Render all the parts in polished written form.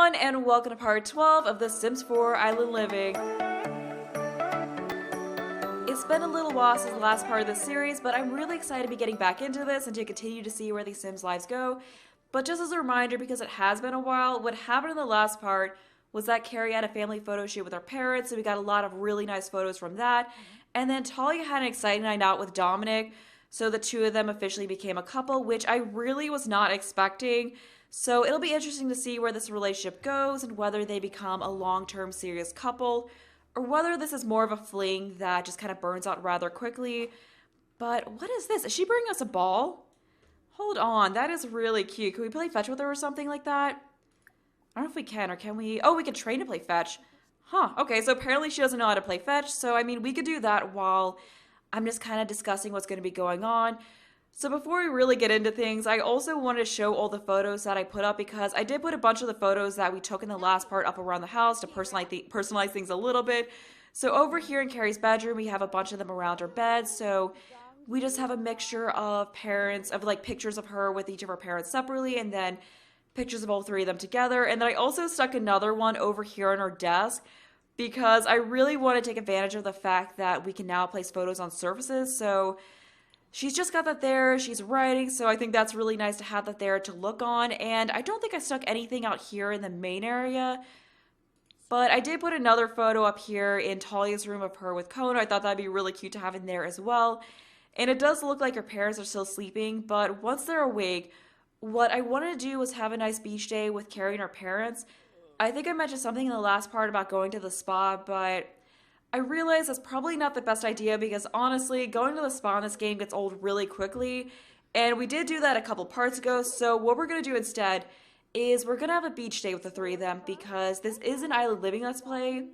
everyone, and welcome to part 12 of The Sims 4 Island Living. It's been a little while since the last part of this series, but I'm really excited to be getting back into this and to continue to see where these Sims' lives go. But just as a reminder, because it has been a while, what happened in the last part was that Kerri had a family photo shoot with her parents, so we got a lot of really nice photos from that. And then Talia had an exciting night out with Dominic, so the two of them officially became a couple, which I really was not expecting. So it'll be interesting to see where this relationship goes and whether they become a long-term serious couple or whether this is more of a fling that just kind of burns out rather quickly. But what is this? Is she bringing us a ball? Hold on, that is really cute. Can we play fetch with her or something like that? I don't know if we can, or can we? Oh, we can train to play fetch. Huh, okay, so apparently she doesn't know how to play fetch, so I mean, we could do that while I'm just kind of discussing what's going to be going on. So before we really get into things, I also wanted to show all the photos that I put up because I did put a bunch of the photos that we took in the last part up around the house to personalize things a little bit. So over here in Kerri's bedroom, we have a bunch of them around her bed. So we just have a mixture of pictures of her with each of her parents separately and then pictures of all three of them together. And then I also stuck another one over here on her desk because I really want to take advantage of the fact that we can now place photos on surfaces. So she's just got that there, she's writing, so I think that's really nice to have that there to look on. And I don't think I stuck anything out here in the main area, but I did put another photo up here in Talia's room of her with Kona. I thought that'd be really cute to have in there as well. And it does look like her parents are still sleeping, but once they're awake, what I wanted to do was have a nice beach day with Kerri and her parents. I think I mentioned something in the last part about going to the spa, but I realize that's probably not the best idea because honestly, going to the spa in this game gets old really quickly. And we did do that a couple parts ago, so what we're going to do instead is we're going to have a beach day with the three of them because this is an island living let's play.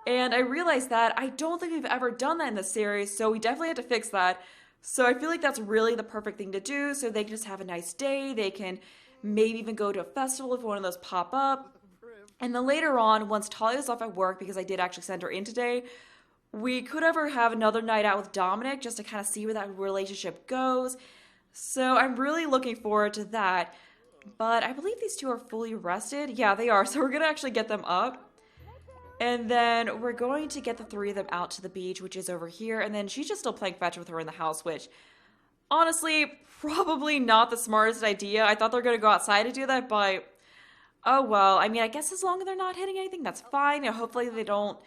And I realized that I don't think we've ever done that in this series, so we definitely have to fix that. So I feel like that's really the perfect thing to do, so they can just have a nice day. They can maybe even go to a festival if one of those pop up. And then later on, once Talia's off at work, because I did actually send her in today, we could ever have another night out with Dominic just to kind of see where that relationship goes. So I'm really looking forward to that. But I believe these two are fully rested. Yeah, they are. So we're going to actually get them up. And then we're going to get the three of them out to the beach, which is over here. And then she's just still playing fetch with her in the house, which honestly, probably not the smartest idea. I thought they were going to go outside to do that, but oh well. I mean, I guess as long as they're not hitting anything, that's fine. You know, hopefully they don't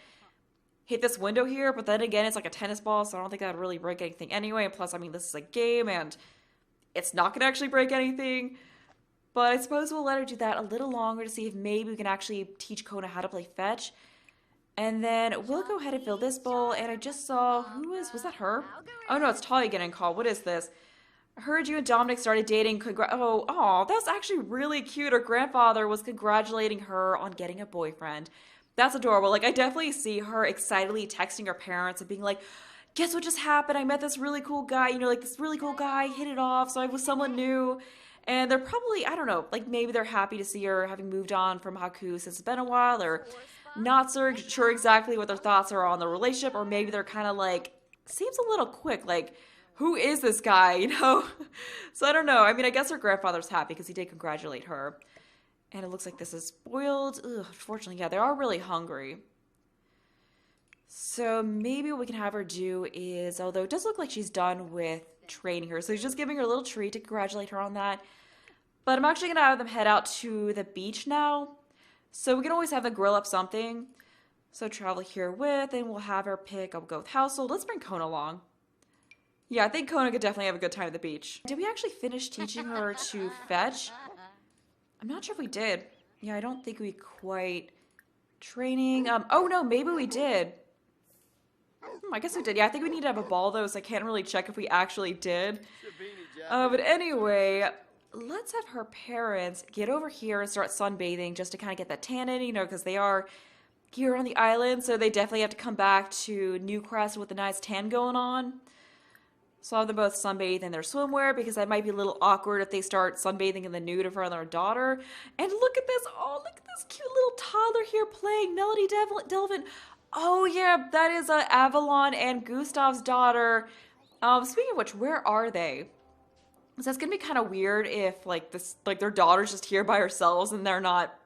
hit this window here. But then again, it's like a tennis ball, so I don't think that would really break anything anyway. And plus, I mean, this is a game, and it's not going to actually break anything. But I suppose we'll let her do that a little longer to see if maybe we can actually teach Kona how to play fetch. And then we'll go ahead and fill this bowl. And I just saw, was that her? Oh no, it's Talia getting called. What is this? I heard you and Dominic started dating. Oh, that's actually really cute. Her grandfather was congratulating her on getting a boyfriend. That's adorable. Like, I definitely see her excitedly texting her parents and being like, guess what just happened? I met this really cool guy. You know, like this really cool guy hit it off. So I was someone new. And they're probably, I don't know, like maybe they're happy to see her having moved on from Haku since it's been a while, or not so sure exactly what their thoughts are on the relationship, or maybe they're kind of like, seems a little quick, like, who is this guy, you know? So I don't know. I mean, I guess her grandfather's happy because he did congratulate her. And it looks like this is spoiled. Ugh, unfortunately, yeah, they are really hungry. So maybe what we can have her do is, although it does look like she's done with training her, so he's just giving her a little treat to congratulate her on that. But I'm actually going to have them head out to the beach now. So we can always have them grill up something. So travel here with, and we'll have her pick up go with household. Let's bring Kona along. Yeah, I think Kona could definitely have a good time at the beach. Did we actually finish teaching her to fetch? I'm not sure if we did. Yeah, I don't think we quite... Training... oh no, maybe we did. I guess we did. Yeah, I think we need to have a ball though, so I can't really check if we actually did. But anyway, let's have her parents get over here and start sunbathing just to kind of get that tan in, you know, because they are here on the island, so they definitely have to come back to Newcrest with a nice tan going on. So I'll have them both sunbathe in their swimwear because that might be a little awkward if they start sunbathing in the nude in front of their daughter. And look at this. Oh, look at this cute little toddler here playing Melody Delvin. Oh, yeah, that is Avalon and Gustav's daughter. Speaking of which, where are they? So that's going to be kind of weird if, like, their daughter's just here by herself and they're not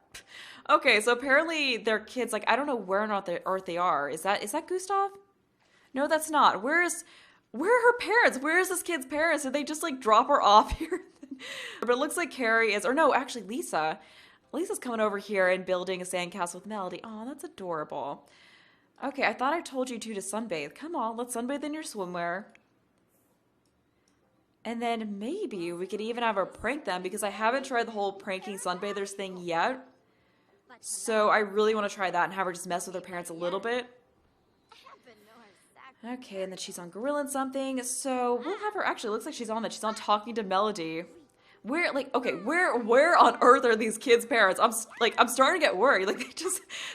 Okay, so apparently their kids, like, I don't know where on earth they are. Is that Gustav? No, that's not. Where are her parents? Where is this kid's parents? Did they just like drop her off here? But it looks like Kerri is, or no, actually Lisa. Lisa's coming over here and building a sandcastle with Melody. Oh, that's adorable. Okay, I thought I told you two to sunbathe. Come on, let's sunbathe in your swimwear. And then maybe we could even have her prank them because I haven't tried the whole pranking sunbathers thing yet. So I really want to try that and have her just mess with her parents a little bit. Okay, and then she's on grilling something. So we'll have her, actually, it looks like she's on that. She's on talking to Melody. Where, like, okay, where on earth are these kids' parents? I'm starting to get worried. Like,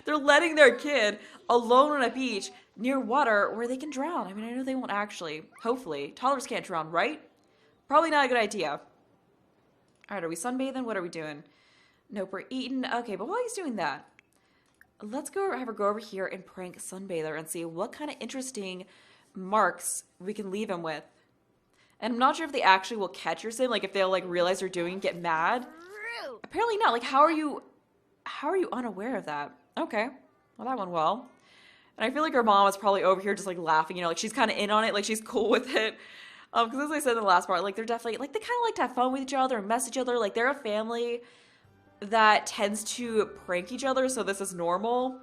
they're letting their kid alone on a beach near water where they can drown. I mean, I know they won't actually. Hopefully. Toddlers can't drown, right? Probably not a good idea. All right, are we sunbathing? What are we doing? Nope, we're eating. Okay, but while he's doing that, let's go have her go over here and prank Sunbather and see what kind of interesting marks we can leave him with. And I'm not sure if they actually will catch your sim, like if they'll like realize they're doing and get mad. Apparently not. Like how are you unaware of that? Okay. Well, that went well. And I feel like her mom is probably over here just like laughing, you know, like she's kind of in on it, like she's cool with it. Because as I said in the last part, like they're definitely, like they kind of like to have fun with each other and mess each other. Like they're a family that tends to prank each other, so this is normal.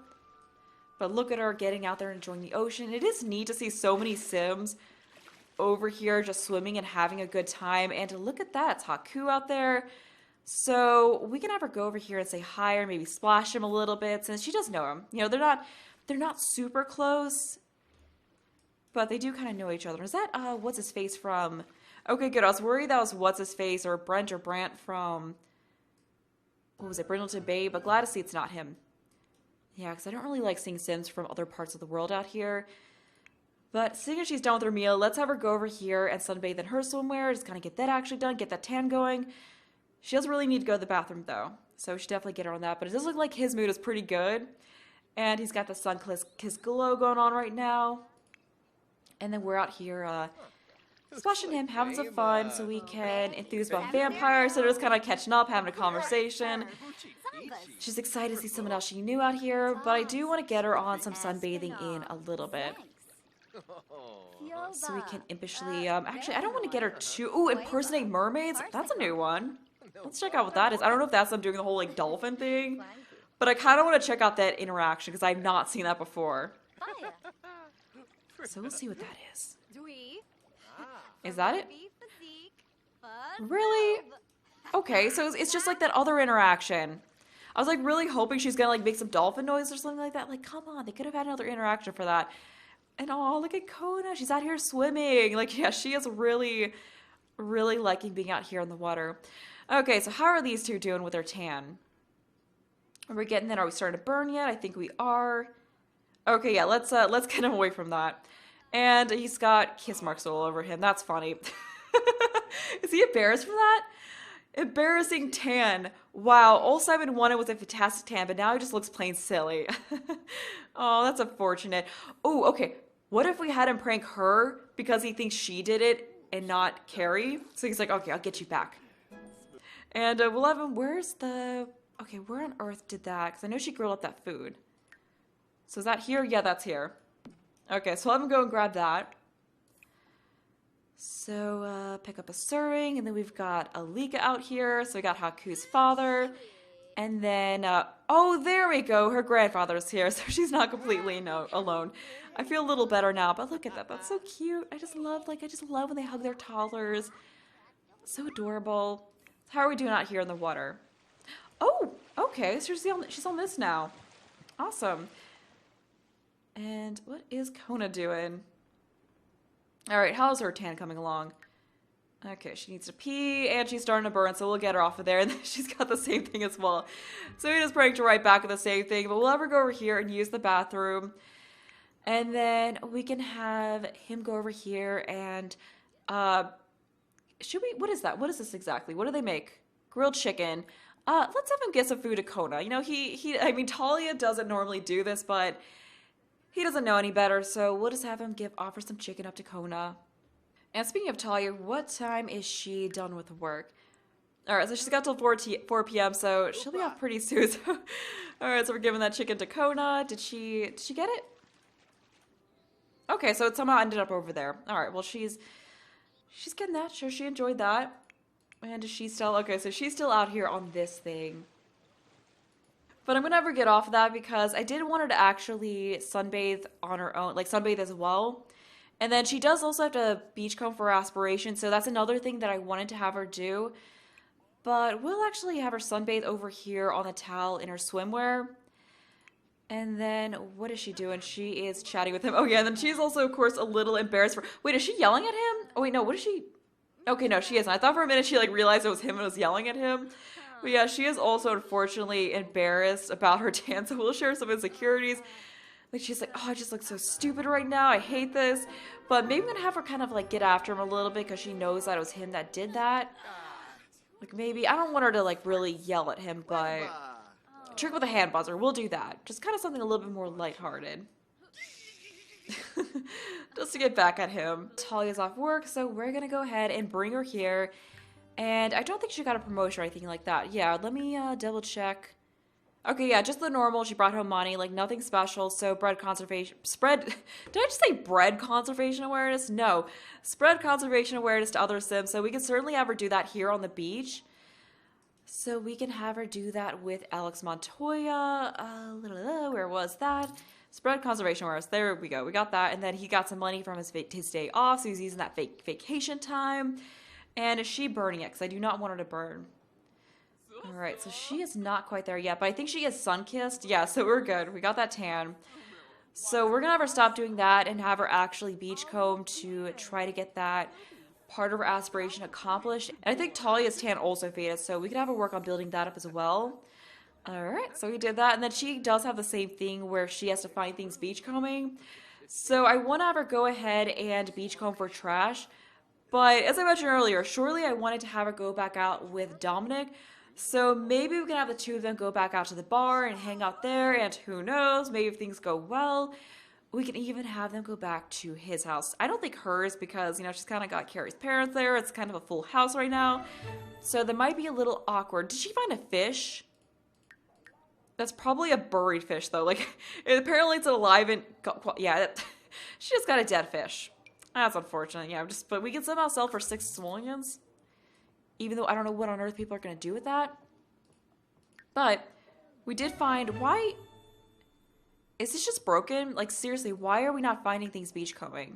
But look at her getting out there and enjoying the ocean. It is neat to see so many Sims over here just swimming and having a good time. And to look at that, it's Haku out there. So we can have her go over here and say hi or maybe splash him a little bit since she does know him. You know, they're not super close, but they do kind of know each other. Is that, what's his face from? Okay, good. I was worried that was what's his face or Brant from, what was it, Brindleton Bay, but glad to see it's not him. Yeah, because I don't really like seeing Sims from other parts of the world out here. But seeing as she's done with her meal, let's have her go over here and sunbathe in her swimwear. Just kind of get that actually done, get that tan going. She doesn't really need to go to the bathroom, though. So we should definitely get her on that. But it does look like his mood is pretty good. And he's got the sun-kissed glow going on right now. And then we're out here splashing him, having some fun so we can enthuse about vampires. So they're just kind of catching up, having a conversation. She's excited to see someone else she knew out here. But I do want to get her on some sunbathing in a little bit. So we can impishly, actually, I don't want to get her too, ooh, impersonate mermaids. That's a new one. Let's check out what that is. I don't know if that's them doing the whole, like, dolphin thing. But I kind of want to check out that interaction because I've not seen that before. So we'll see what that is. Is that it? Really? Okay, so it's just like that other interaction. I was, like, really hoping she's going to, like, make some dolphin noise or something like that. Like, come on, they could have had another interaction for that. And oh, look at Kona. She's out here swimming. Like, yeah, she is really, really liking being out here in the water. Okay, so how are these two doing with their tan? Are we getting that? Are we starting to burn yet? I think we are. Okay, yeah, let's get him away from that. And he's got kiss marks all over him. That's funny. Is he embarrassed for that? Embarrassing tan. Wow, all Simon wanted was a fantastic tan, but now he just looks plain silly. Oh, that's unfortunate. Oh, okay. What if we had him prank her because he thinks she did it and not Kerri? So he's like, okay, I'll get you back. And we'll have him, where's the... Okay, where on earth did that? Because I know she grilled up that food. So is that here? Yeah, that's here. Okay, so I'll have him go and grab that. So, pick up a serving, and then we've got Alika out here. So we got Haku's father. And then, oh, there we go. Her grandfather's here, so she's not completely alone. I feel a little better now, but look at that. That's so cute. I just love when they hug their toddlers. So adorable. How are we doing out here in the water? Oh, okay. So she's on this now. Awesome. And what is Kona doing? All right, how's her tan coming along? Okay, she needs to pee, and she's starting to burn, so we'll get her off of there, and then she's got the same thing as well. So we just pranked her right back with the same thing, but we'll have her go over here and use the bathroom, and then we can have him go over here and, what is that? What is this exactly? What do they make? Grilled chicken. Let's have him get some food to Kona. You know, I mean, Talia doesn't normally do this, but he doesn't know any better, so we'll just have him offer some chicken up to Kona. And speaking of Talia, what time is she done with work? Alright, so she's got till 4 p.m., so she'll be off pretty soon. So. Alright, so we're giving that chicken to Kona. Did she get it? Okay, so it somehow ended up over there. Alright, well she's getting that. Sure, she enjoyed that. And is she still... Okay, so she's still out here on this thing. But I'm gonna have her get off of that because I did want her to actually sunbathe on her own, like sunbathe as well. And then she does also have to beachcomb for her aspiration, so that's another thing that I wanted to have her do. But we'll actually have her sunbathe over here on the towel in her swimwear. And then, what is she doing? She is chatting with him. Oh yeah, and then she's also, of course, a little embarrassed for... Wait, is she yelling at him? Oh wait, no, what is she... Okay, no, she isn't. I thought for a minute she, like, realized it was him and was yelling at him. But yeah, she is also, unfortunately, embarrassed about her tan, so we'll share some insecurities. Like, she's like, oh, I just look so stupid right now. I hate this. But maybe I'm gonna have her kind of, like, get after him a little bit because she knows that it was him that did that. Like, maybe, I don't want her to, like, really yell at him, but... Trick with a hand buzzer, we'll do that. Just kind of something a little bit more lighthearted. Just to get back at him. Talia's off work, so we're gonna go ahead and bring her here. And I don't think she got a promotion or anything like that. Yeah, let me double check. Okay, yeah, just the normal. She brought home money, like nothing special. So bread conservation, did I just say bread conservation awareness? No, spread conservation awareness to other Sims. So we can certainly have her do that here on the beach. So we can have her do that with Alex Montoya. Where was that? Spread conservation awareness. There we go. We got that. And then he got some money from his day off, so he's using that vacation time. And is she burning it? Because I do not want her to burn. Alright, so she is not quite there yet, but I think she is sun-kissed. Yeah, so we're good. We got that tan. So we're going to have her stop doing that and have her actually beachcomb to try to get that part of her aspiration accomplished. And I think Talia's tan also faded, so we can have her work on building that up as well. Alright, so we did that. And then she does have the same thing where she has to find things beachcombing. So I want to have her go ahead and beachcomb for trash. But as I mentioned earlier, surely I wanted to have her go back out with Dominic. So maybe we can have the two of them go back out to the bar and hang out there. And who knows, maybe if things go well, we can even have them go back to his house. I don't think hers because, you know, she's kind of got Kerri's parents there. It's kind of a full house right now. So that might be a little awkward. Did she find a fish? That's probably a buried fish, though. Like, apparently it's alive and... Yeah, she just got a dead fish. That's unfortunate, yeah. But we can somehow sell for 6 simoleons. Even though I don't know what on earth people are going to do with that. But we did find... Why... Is this just broken? Like, seriously, why are we not finding things beachcombing?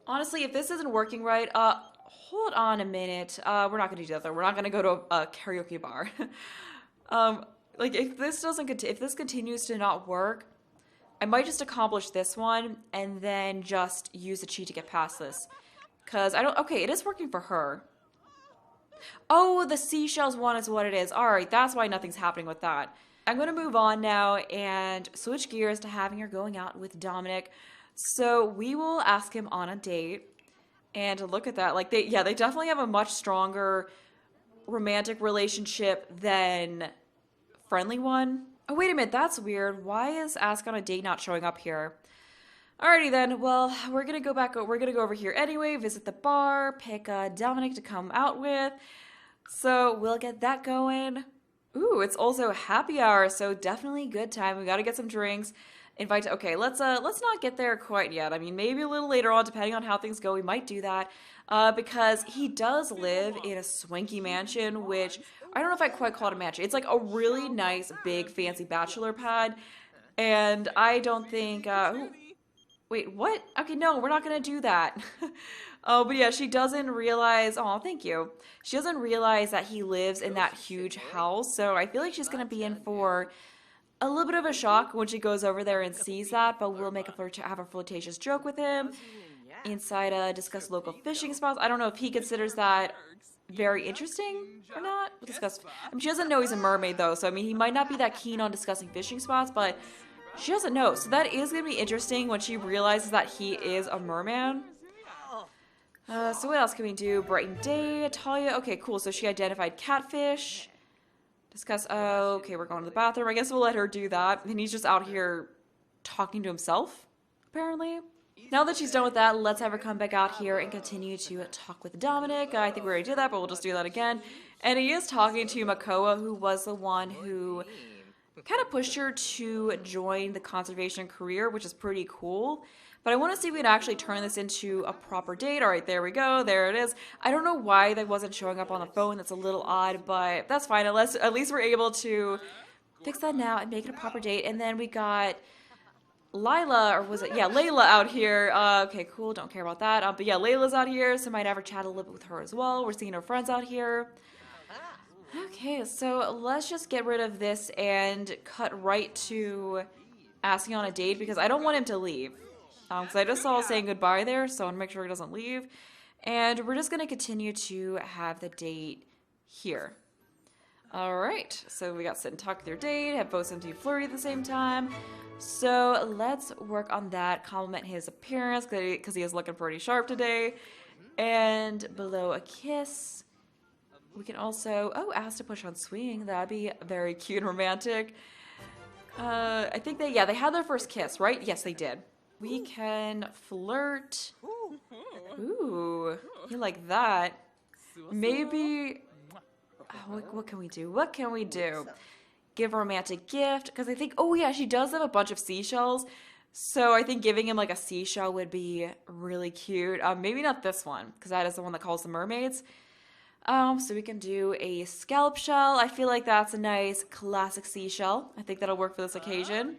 Honestly, if this isn't working right... hold on a minute. We're not going to do that, though. We're not going to go to a karaoke bar. Like, if this continues to not work... I might just accomplish this one and then just use a cheat to get past this. Because I don't... Okay, it is working for her. Oh, the seashells one is what it is. Alright, that's why nothing's happening with that. I'm going to move on now and switch gears to having her going out with Dominic. So we will ask him on a date. And look at that. Like, they definitely have a much stronger romantic relationship than friendly one. Oh, wait a minute, that's weird. Why is Ask on a Date not showing up here? Alrighty then, well, we're gonna go over here anyway, visit the bar, pick Dominic to come out with. So we'll get that going. Ooh, it's also happy hour, so definitely good time. We gotta get some drinks. Okay, let's not get there quite yet. I mean, maybe a little later on, depending on how things go, we might do that. Because he does live in a swanky mansion, which I don't know if I quite call it a mansion. It's like a really nice, big, fancy bachelor pad. And I don't think, wait, what? Okay, no, we're not gonna do that. Oh, but yeah, she doesn't realize, oh, thank you. She doesn't realize that he lives in that huge house. So I feel like she's gonna be in for a little bit of a shock when she goes over there and sees that, but we'll have a flirtatious joke with him. Inside, discuss local fishing spots. I don't know if he considers that very interesting or not. We'll discuss. I mean, she doesn't know he's a mermaid though, so I mean, he might not be that keen on discussing fishing spots, but she doesn't know. So that is going to be interesting when she realizes that he is a merman. So what else can we do? Brighten day, Talia. Okay, cool. So she identified catfish. Discuss. Oh, okay, we're going to the bathroom. I guess we'll let her do that. And he's just out here talking to himself, apparently. Now that she's done with that, let's have her come back out here and continue to talk with Dominic. I think we already did that, but we'll just do that again. And he is talking to Makoa, who was the one who kind of pushed her to join the conservation career, which is pretty cool. But I want to see if we can actually turn this into a proper date. All right, there we go. There it is. I don't know why that wasn't showing up on the phone. That's a little odd, but that's fine. At least we're able to fix that now and make it a proper date. And then we got Lila, or was it? Yeah, Layla out here. Okay, cool. Don't care about that. But yeah, Layla's out here, so might have her chat a little bit with her as well. We're seeing her friends out here. Okay, so let's just get rid of this and cut right to asking on a date because I don't want him to leave. Because I just saw saying goodbye there, so I want to make sure he doesn't leave. And we're just going to continue to have the date here. Alright, so we got sit and talk with your date, have both seem to be flirty at the same time. So let's work on that, compliment his appearance, because he is looking pretty sharp today. And below a kiss, we can also, ask to push on swing, that'd be very cute and romantic. I think they had their first kiss, right? Yes, they did. We can flirt. Ooh, you like that. Maybe, what can we do? What can we do? Give a romantic gift, because I think, she does have a bunch of seashells. So I think giving him like a seashell would be really cute. Maybe not this one, because that is the one that calls the mermaids. So we can do a scallop shell. I feel like that's a nice classic seashell. I think that'll work for this occasion.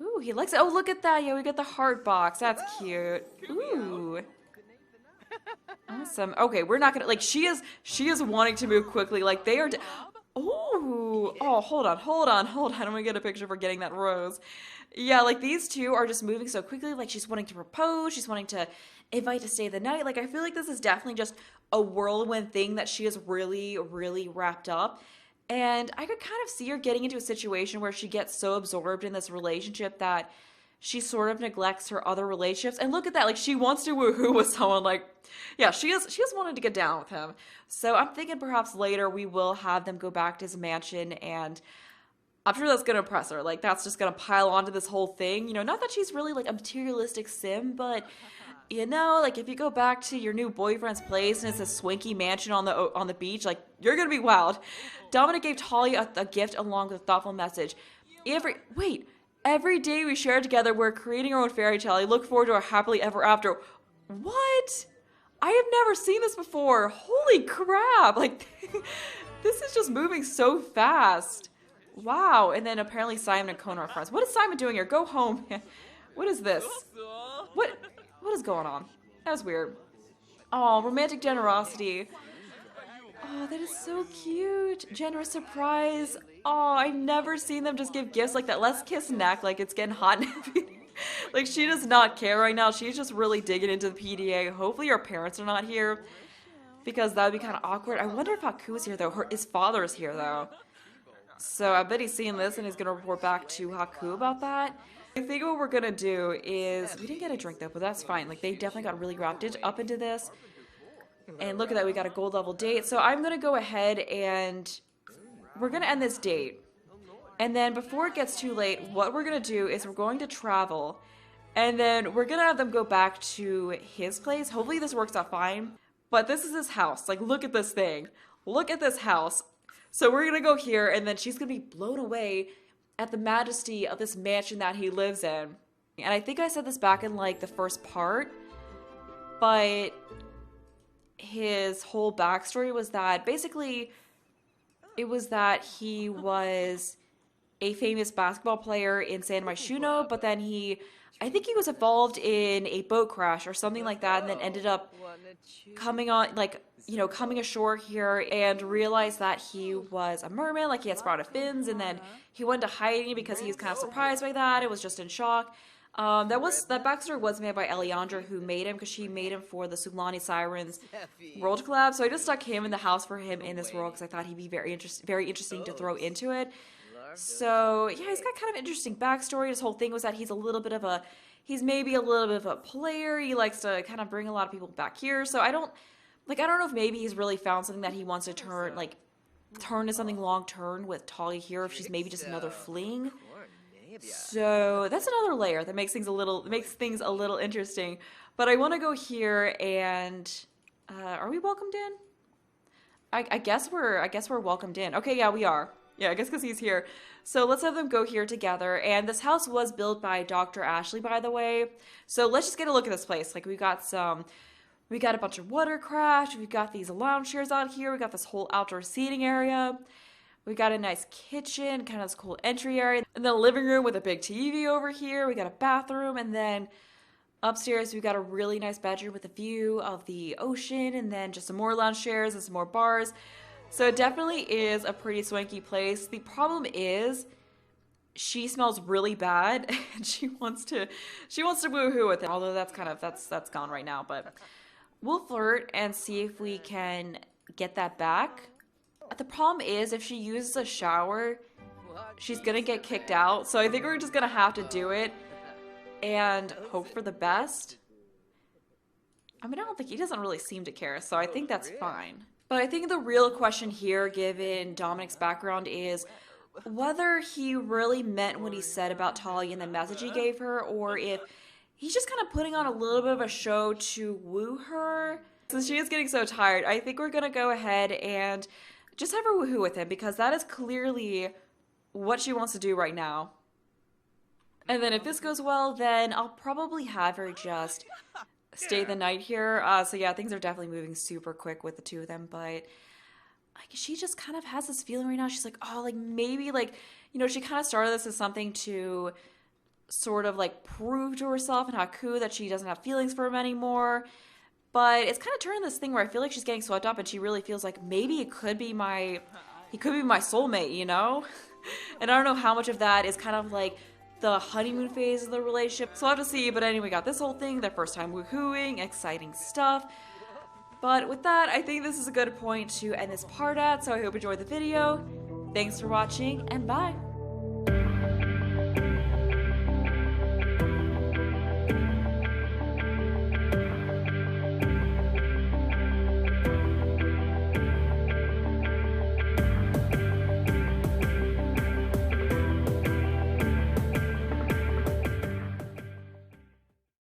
Ooh, he likes it. Oh, look at that. Yeah, we got the heart box. That's cute. Ooh. Awesome. Okay, we're not gonna, like, she is wanting to move quickly. Like, they are, ooh. Oh, hold on. I'm gonna get a picture for getting that rose. Yeah, like, these two are just moving so quickly. Like, she's wanting to propose. She's wanting to invite to stay the night. Like, I feel like this is definitely just a whirlwind thing that she is really, really wrapped up. And I could kind of see her getting into a situation where she gets so absorbed in this relationship that she sort of neglects her other relationships. And look at that, like, she wants to woohoo with someone. Like, yeah, she has wanted to get down with him. So I'm thinking perhaps later we will have them go back to his mansion, and I'm sure that's gonna impress her. Like, that's just gonna pile onto this whole thing. You know, not that she's really like a materialistic sim, but you know, like, if you go back to your new boyfriend's place and it's a swanky mansion on the beach, like, you're gonna be wild. Dominic gave Talia a gift along with a thoughtful message. Every day we share together, we're creating our own fairy tale. I look forward to a happily ever after. What? I have never seen this before. Holy crap. Like, this is just moving so fast. Wow. And then apparently Simon and Kona are friends. What is Simon doing here? Go home. What is this? What is going on? That was weird. Oh, romantic generosity. Oh, that is so cute. Generous surprise. Oh, I've never seen them just give gifts like that. Let's kiss and act like it's getting hot and heavy. Like, she does not care right now. She's just really digging into the PDA. Hopefully her parents are not here, because that would be kind of awkward. I wonder if Haku's here, though. His father is here, though. So I bet he's seeing this and he's going to report back to Haku about that. I think what we're going to do is, we didn't get a drink, though, but that's fine. Like, they definitely got really wrapped up into this. And look at that, we got a gold level date. So I'm going to go ahead and we're going to end this date. And then before it gets too late, what we're going to do is we're going to travel. And then we're going to have them go back to his place. Hopefully this works out fine. But this is his house. Like, look at this thing. Look at this house. So we're going to go here, and then she's going to be blown away at the majesty of this mansion that he lives in. And I think I said this back in, like, the first part. But his whole backstory was that basically it was that he was a famous basketball player in San Myshuno, but then I think he was involved in a boat crash or something like that, and then ended up coming ashore here and realized that he was a merman, like he had sprouted fins, and then he went to hiding because he was kind of surprised by that. It was just in shock. That backstory was made by Eliandra, who made him, because she made him for the Sulani Sirens World Collab. So I just stuck him in the house for him in this world because I thought he'd be very interesting to throw into it. So yeah, he's got kind of interesting backstory. His whole thing was that he's maybe a little bit of a player. He likes to kind of bring a lot of people back here. So I don't know if maybe he's really found something that he wants to turn to something long term with Talia here, if she's maybe just another fling. So that's another layer that makes things a little interesting. But I want to go here and are we welcomed in? I guess we're welcomed in. Okay, yeah, we are. Yeah, I guess because he's here. So let's have them go here together. And this house was built by Dr. Ashley, by the way. So let's just get a look at this place. Like we got a bunch of watercraft. We've got these lounge chairs out here. We got this whole outdoor seating area. We got a nice kitchen, kind of this cool entry area. And then a living room with a big TV over here. We got a bathroom. And then upstairs, we've got a really nice bedroom with a view of the ocean. And then just some more lounge chairs and some more bars. So it definitely is a pretty swanky place. The problem is she smells really bad and she wants to woohoo with it. Although that's gone right now, but we'll flirt and see if we can get that back. The problem is if she uses a shower, she's gonna get kicked out. So I think we're just gonna have to do it and hope for the best. I mean, I don't think he doesn't really seem to care, so I think that's fine. But I think the real question here, given Dominic's background, is whether he really meant what he said about Talia and the message he gave her, or if he's just kind of putting on a little bit of a show to woo her. Since she is getting so tired, I think we're going to go ahead and just have her woohoo with him, because that is clearly what she wants to do right now. And then if this goes well, then I'll probably have her just stay the night here. So yeah, things are definitely moving super quick with the two of them, but like she just kind of has this feeling right now. She's like, oh, like maybe like, you know, she kind of started this as something to sort of like prove to herself and Haku that she doesn't have feelings for him anymore. But it's kind of turning this thing where I feel like she's getting swept up and she really feels like maybe he could be my soulmate, you know? And I don't know how much of that is kind of like the honeymoon phase of the relationship. So I'll have to see. But anyway, we got this whole thing, their first time woohooing, exciting stuff. But with that, I think this is a good point to end this part at. So I hope you enjoyed the video. Thanks for watching, and bye.